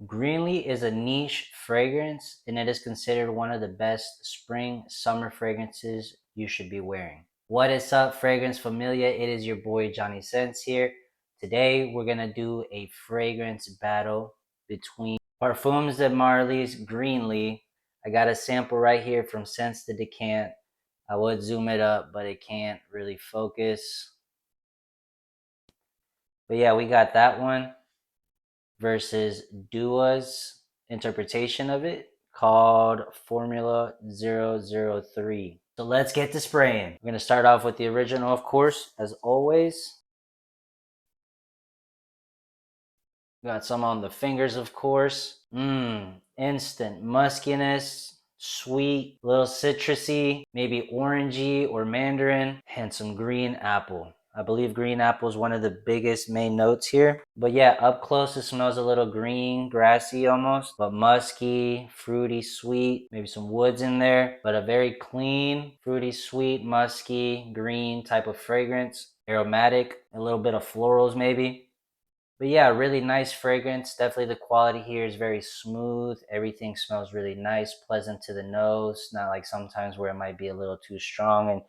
Greenley is a niche fragrance and it is considered one of the best spring summer fragrances you should be wearing. What is up, fragrance familia? It is your boy Johnny Sense here. Today we're gonna do a fragrance battle between Parfums de Marly Greenley. I got a sample right here from Sense the Decant. I would zoom it up, but it can't really focus. But yeah, we got that one versus Dua's interpretation of it called Formula 003. So let's get to spraying. We're going to start off with the original, of course, as always. Got some on the fingers, of course. Instant muskiness, sweet, little citrusy, maybe orangey or mandarin, and some green apple. I believe green apple is one of the biggest main notes here. But yeah, up close it smells a little green, grassy almost, but musky, fruity, sweet, maybe some woods in there, but a very clean, fruity, sweet, musky, green type of fragrance. Aromatic, a little bit of florals maybe. But yeah, really nice fragrance. Definitely the quality here is very smooth. Everything smells really nice, pleasant to the nose. Not like sometimes where it might be a little too strong and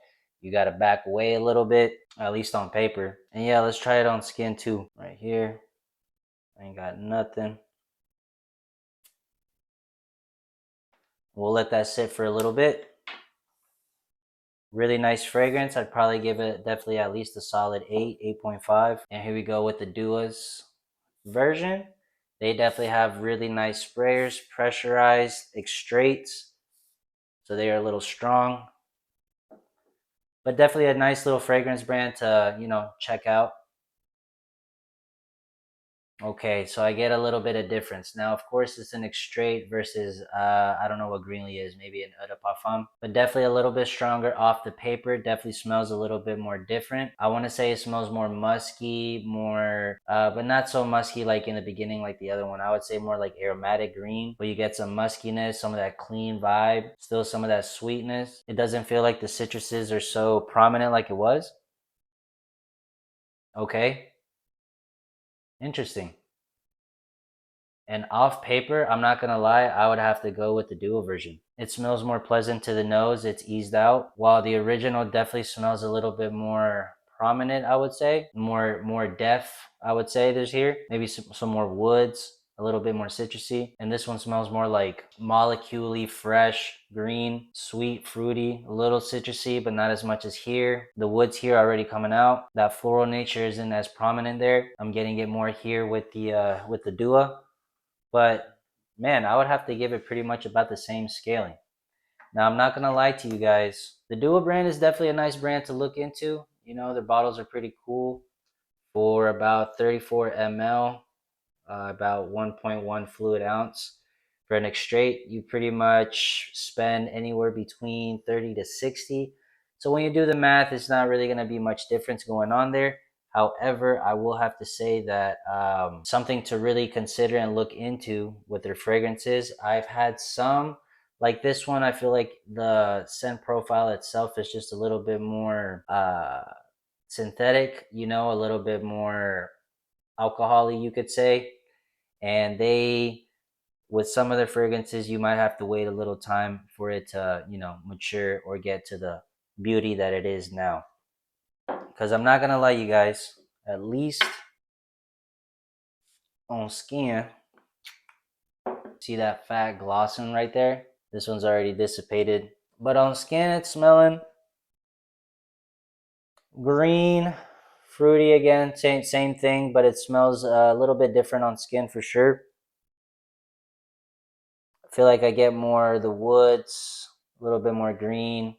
you got to back away a little bit, at least on paper. And yeah, let's try it on skin too. Right here. I ain't got nothing. We'll let that sit for a little bit. Really nice fragrance. I'd probably give it definitely at least a solid 8, 8.5. And here we go with the Duas version. They definitely have really nice sprayers, pressurized extraits, so they are a little strong, but definitely a nice little fragrance brand to, check out. Okay, so I get a little bit of difference. Now, of course, it's an extrait versus, I don't know what Greenley is, maybe an eau de parfum, but definitely a little bit stronger off the paper. Definitely smells a little bit more different. I want to say it smells more musky, more, but not so musky like in the beginning like the other one. I would say more like aromatic green, but you get some muskiness, some of that clean vibe, still some of that sweetness. It doesn't feel like the citruses are so prominent like it was. Okay, interesting. And off paper, I'm not gonna lie, I would have to go with the dual version. It smells more pleasant to the nose, it's eased out, while the original definitely smells a little bit more prominent, I would say. More depth, I would say there's here. Maybe some more woods, a little bit more citrusy. And this one smells more like molecule-y, fresh, green, sweet, fruity, a little citrusy, but not as much as here. The woods here already coming out. That floral nature isn't as prominent there. I'm getting it more here with the Dua. But man, I would have to give it pretty much about the same scaling. Now, I'm not going to lie to you guys. The Duo brand is definitely a nice brand to look into. Their bottles are pretty cool for about 34 ml, about 1.1 fluid ounce. For an extrait, you pretty much spend anywhere between 30 to 60. So when you do the math, it's not really going to be much difference going on there. However, I will have to say that something to really consider and look into with their fragrances. I've had some, like this one, I feel like the scent profile itself is just a little bit more synthetic, a little bit more alcohol-y, you could say. And with some of the fragrances, you might have to wait a little time for it to, mature or get to the beauty that it is now. Because I'm not gonna lie, you guys, at least on skin, see that fat glossing right there? This one's already dissipated. But on skin, it's smelling green, fruity again, same thing, but it smells a little bit different on skin for sure. I feel like I get more the woods, a little bit more green,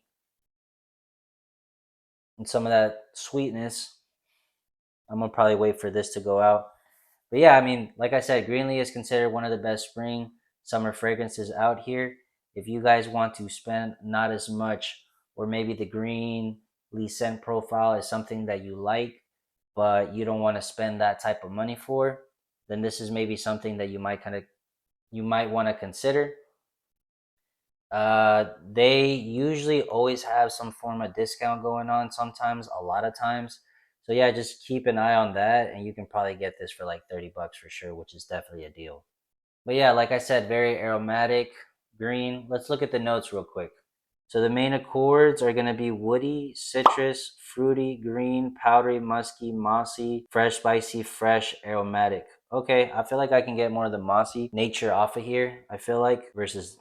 and some of that sweetness. I'm gonna probably wait for this to go out. But yeah, I mean, like I said, Greenley is considered one of the best spring summer fragrances out here. If you guys want to spend not as much, or maybe the Greenley scent profile is something that you like, but you don't want to spend that type of money for, then this is maybe something that you might want to consider. They usually always have some form of discount going on, sometimes, a lot of times. So yeah, just keep an eye on that and you can probably get this for like 30 bucks for sure, which is definitely a deal. But yeah, like I said, very aromatic, green. Let's look at the notes real quick. So the main accords are going to be woody, citrus, fruity, green, powdery, musky, mossy, fresh, spicy, fresh, aromatic. Okay, I feel like I can get more of the mossy nature off of here. I feel like versus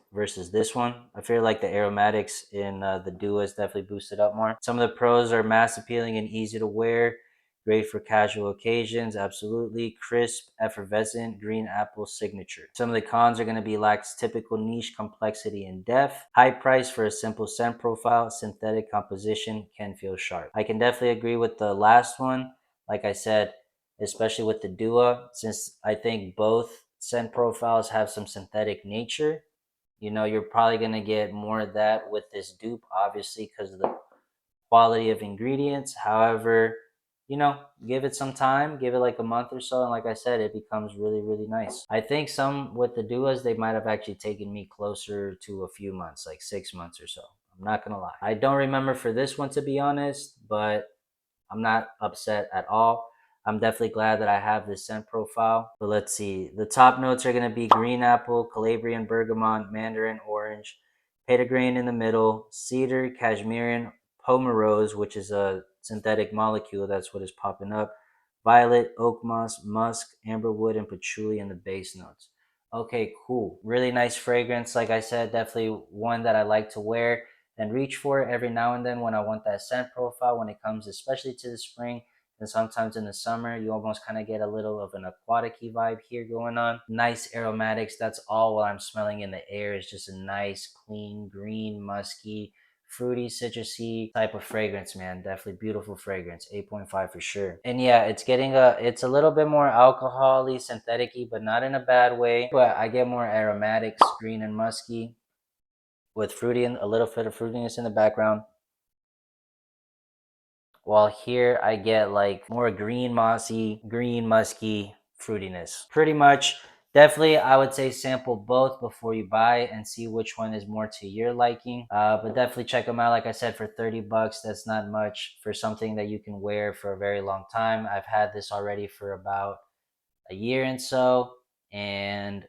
this one. I feel like the aromatics in the Duo is definitely boosted up more. Some of the pros are mass appealing and easy to wear. Great for casual occasions, absolutely. Crisp, effervescent, green apple signature. Some of the cons are going to be lacks typical niche complexity and depth. High price for a simple scent profile. Synthetic composition can feel sharp. I can definitely agree with the last one. Like I said, especially with the Duo, since I think both scent profiles have some synthetic nature. You know, you're probably going to get more of that with this dupe, obviously, because of the quality of ingredients. However, you know, give it some time, give it like a month or so, and like I said, it becomes really, really nice. I think some with the duas, they might have actually taken me closer to a few months, like 6 months or so. I'm not gonna lie. I don't remember for this one to be honest, but I'm not upset at all. I'm definitely glad that I have this scent profile. But let's see. The top notes are going to be green apple, Calabrian bergamot, mandarin orange, petitgrain in the middle, cedar, cashmerean, pomerose, which is a synthetic molecule. That's what is popping up. Violet, oak moss, musk, amberwood, and patchouli in the base notes. Okay, cool. Really nice fragrance. Like I said, definitely one that I like to wear and reach for it every now and then when I want that scent profile when it comes especially to the spring and sometimes in the summer you almost kind of get a little of an aquatic vibe here going on. Nice aromatics, that's all while I'm smelling in the air is just a nice clean green musky fruity citrusy type of fragrance, man. Definitely beautiful fragrance. 8.5 for sure. And yeah, it's a little bit more alcohol-y, synthetic-y, but not in a bad way. But I get more aromatics, green and musky with fruity and a little bit of fruitiness in the background. While here I get like more green mossy, green musky fruitiness. Pretty much, definitely I would say sample both before you buy and see which one is more to your liking. But definitely check them out. Like I said, for 30 bucks, that's not much for something that you can wear for a very long time. I've had this already for about a year and so, and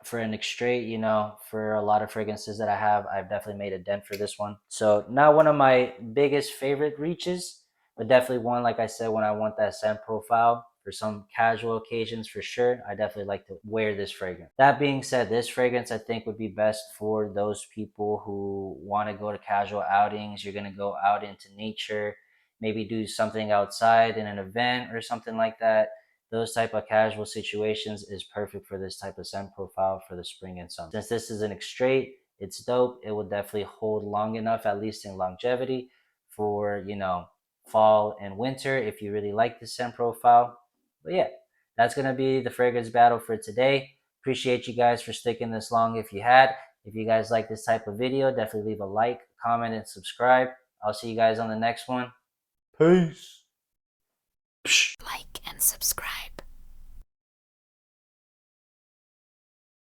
for an straight, you know, for a lot of fragrances that I have, I've definitely made a dent for this one. So not one of my biggest favorite reaches, but definitely one, like I said, when I want that scent profile for some casual occasions for sure, I definitely like to wear this fragrance. That being said, this fragrance I think would be best for those people who want to go to casual outings. You're going to go out into nature, maybe do something outside in an event or something like that. Those type of casual situations is perfect for this type of scent profile for the spring and summer. Since this is an straight, it's dope. It will definitely hold long enough, at least in longevity, for fall and winter if you really like the scent profile. But yeah, that's gonna be the fragrance battle for today. Appreciate you guys for sticking this long if you had. If you guys like this type of video, definitely leave a like, comment, and subscribe. I'll see you guys on the next one. Peace. Like and subscribe.